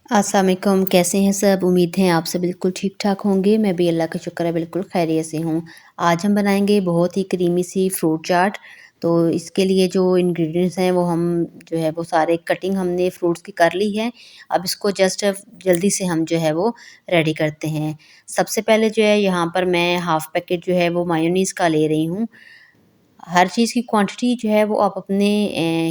अस्सलाम वालेकुम, कैसे हैं सब? उम्मीद है आप सब बिल्कुल ठीक-ठाक होंगे। मैं भी अल्लाह का शुक्र है बिल्कुल खैरियत से हूँ। आज हम बनाएँगे बहुत ही क्रीमी सी फ्रूट चाट। तो इसके लिए जो इंग्रीडिएंट्स हैं वो हम जो है वो सारे कटिंग हमने फ्रूट्स की कर ली है। अब इसको जस्ट जल्दी से हम जो है वो रेडी करते हैं। सबसे पहले जो है यहाँ पर मैं हाफ़ पैकेट जो है वो मायोनीज़ का ले रही हूँ। हर चीज़ की क्वांटिटी जो है वो आप अपने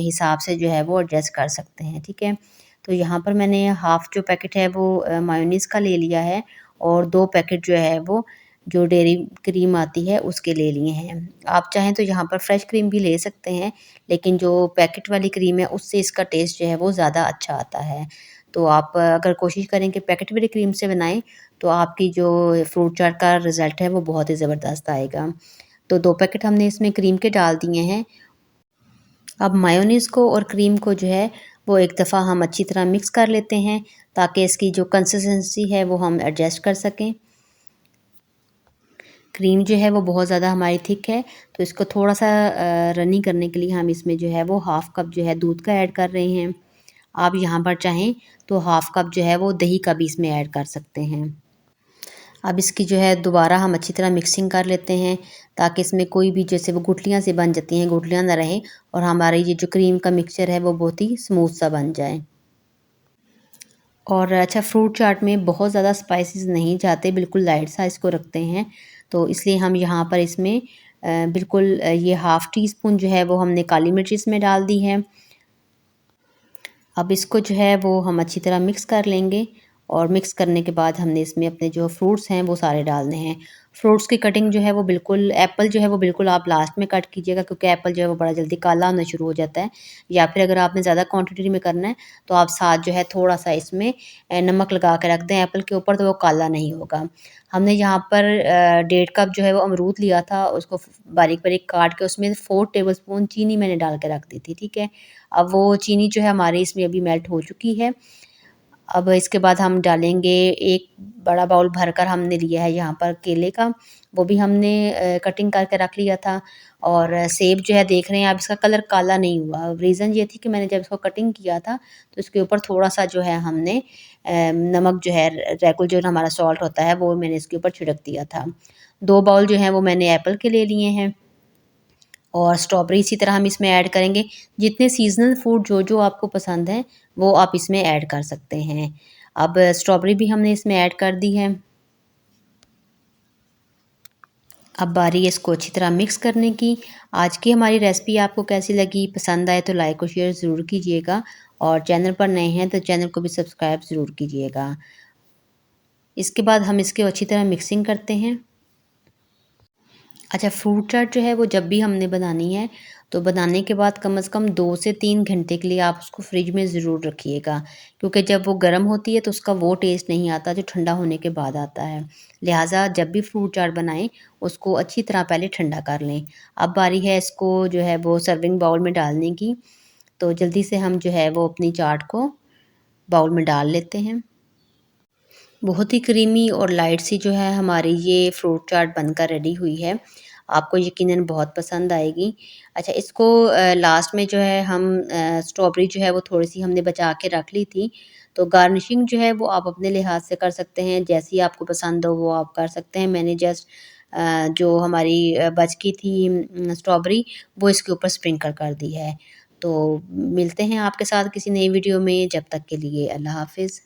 हिसाब से जो है वो एडजस्ट कर सकते हैं, ठीक है? तो यहाँ पर मैंने हाफ़ जो पैकेट है वो मायोनीज़ का ले लिया है और 2 पैकेट जो है वो जो डेयरी क्रीम आती है उसके ले लिए हैं। आप चाहें तो यहाँ पर फ्रेश क्रीम भी ले सकते हैं, लेकिन जो पैकेट वाली क्रीम है उससे इसका टेस्ट जो है वो ज़्यादा अच्छा आता है। तो आप अगर कोशिश करें कि पैकेट वाली क्रीम से बनाएँ, तो आपकी जो फ्रूट चाट का रिज़ल्ट है वो बहुत ही ज़बरदस्त आएगा। तो 2 पैकेट हमने इसमें क्रीम के डाल दिए हैं। अब मायोनीज़ को और क्रीम को जो है वो एक दफ़ा हम अच्छी तरह मिक्स कर लेते हैं, ताकि इसकी जो कंसिस्टेंसी है वो हम एडजस्ट कर सकें। क्रीम जो है वो बहुत ज़्यादा हमारी थिक है, तो इसको थोड़ा-सा रनी करने के लिए हम इसमें जो है वो हाफ़ कप जो है दूध का ऐड कर रहे हैं। आप यहाँ पर चाहें तो हाफ़ कप जो है वो दही का भी इसमें ऐड कर सकते हैं। अब इसकी जो है दोबारा हम अच्छी तरह मिक्सिंग कर लेते हैं, ताकि इसमें कोई भी जैसे वो गुठलियाँ सी बन जाती हैं, गुठलियाँ ना रहें और हमारी ये जो क्रीम का मिक्सचर है वो बहुत ही स्मूथ सा बन जाए। और अच्छा, फ्रूट चाट में बहुत ज़्यादा स्पाइसेस नहीं जाते, बिल्कुल लाइट सा इसको रखते हैं। तो इसलिए हम यहाँ पर इसमें बिल्कुल ये हाफ़ टी स्पून जो है वो हमने काली मिर्च इसमें डाल दी है। अब इसको जो है वो हम अच्छी तरह मिक्स कर लेंगे और मिक्स करने के बाद हमने इसमें अपने जो फ्रूट्स हैं वो सारे डालने हैं। फ्रूट्स की कटिंग जो है वो बिल्कुल एप्पल जो है वो बिल्कुल आप लास्ट में कट कीजिएगा, क्योंकि एप्पल जो है वो बड़ा जल्दी काला होना शुरू हो जाता है। या फिर अगर आपने ज़्यादा क्वांटिटी में करना है तो आप साथ जो है थोड़ा-सा इसमें नमक लगा के रख दें एप्पल के ऊपर, तो वो काला नहीं होगा। हमने यहाँ पर 1.5 कप जो है वो अमरूद लिया था, उसको बारीक-बारीक काट के उसमें 4 टेबलस्पून चीनी मैंने डाल के रख दी थी, ठीक है? अब वो चीनी जो है हमारी इसमें अभी मेल्ट हो चुकी है। अब इसके बाद हम डालेंगे, एक बड़ा बाउल भरकर हमने लिया है यहाँ पर केले का, वो भी हमने कटिंग करके रख लिया था। और सेब जो है देख रहे हैं आप, इसका कलर काला नहीं हुआ। रीज़न ये थी कि मैंने जब इसको कटिंग किया था तो इसके ऊपर थोड़ा-सा जो है हमने नमक जो है रेगुलर जो हमारा सॉल्ट होता है वो मैंने इसके ऊपर छिड़क दिया था। 2 बाउल जो हैं वो मैंने एप्पल के ले लिए हैं। और स्ट्रॉबेरी इसी तरह हम इसमें ऐड करेंगे। जितने सीज़नल फ्रूट जो-जो आपको पसंद है, वो आप इसमें ऐड कर सकते हैं। अब स्ट्रॉबेरी भी हमने इसमें ऐड कर दी है। अब बारी है इसको अच्छी तरह मिक्स करने की। आज की हमारी रेसिपी आपको कैसी लगी? पसंद आए तो लाइक और शेयर ज़रूर कीजिएगा और चैनल पर नए हैं तो चैनल को भी सब्सक्राइब ज़रूर कीजिएगा। इसके बाद हम इसकी अच्छी तरह मिक्सिंग करते हैं। अच्छा, फ्रूट चाट जो है वो जब भी हमने बनानी है, तो बनाने के बाद कम से कम 2 से 3 घंटे के लिए आप उसको फ्रिज में ज़रूर रखिएगा, क्योंकि जब वो गर्म होती है तो उसका वो टेस्ट नहीं आता जो ठंडा होने के बाद आता है। लिहाज़ा जब भी फ्रूट चाट बनाएँ, उसको अच्छी तरह पहले ठंडा कर लें। अब बारी है इसको जो है वो सर्विंग बाउल में डालने की, तो जल्दी से हम जो है वो अपनी चाट को बाउल में डाल लेते हैं। बहुत ही क्रीमी और लाइट सी जो है हमारी ये फ्रूट चाट बनकर रेडी हुई है। आपको यकीनन बहुत पसंद आएगी। अच्छा, इसको लास्ट में जो है हम स्ट्रॉबेरी जो है वो थोड़ी-सी हमने बचा के रख ली थी। तो गार्निशिंग जो है वो आप अपने लिहाज़ से कर सकते हैं, जैसी आपको पसंद हो वो आप कर सकते हैं। मैंने जस्ट जो हमारी बच की थी स्ट्रॉबेरी, वो इसके ऊपर स्प्रिंकल कर दी है। तो मिलते हैं आपके साथ किसी नई वीडियो में, जब तक के लिए अल्लाह हाफ़िज़।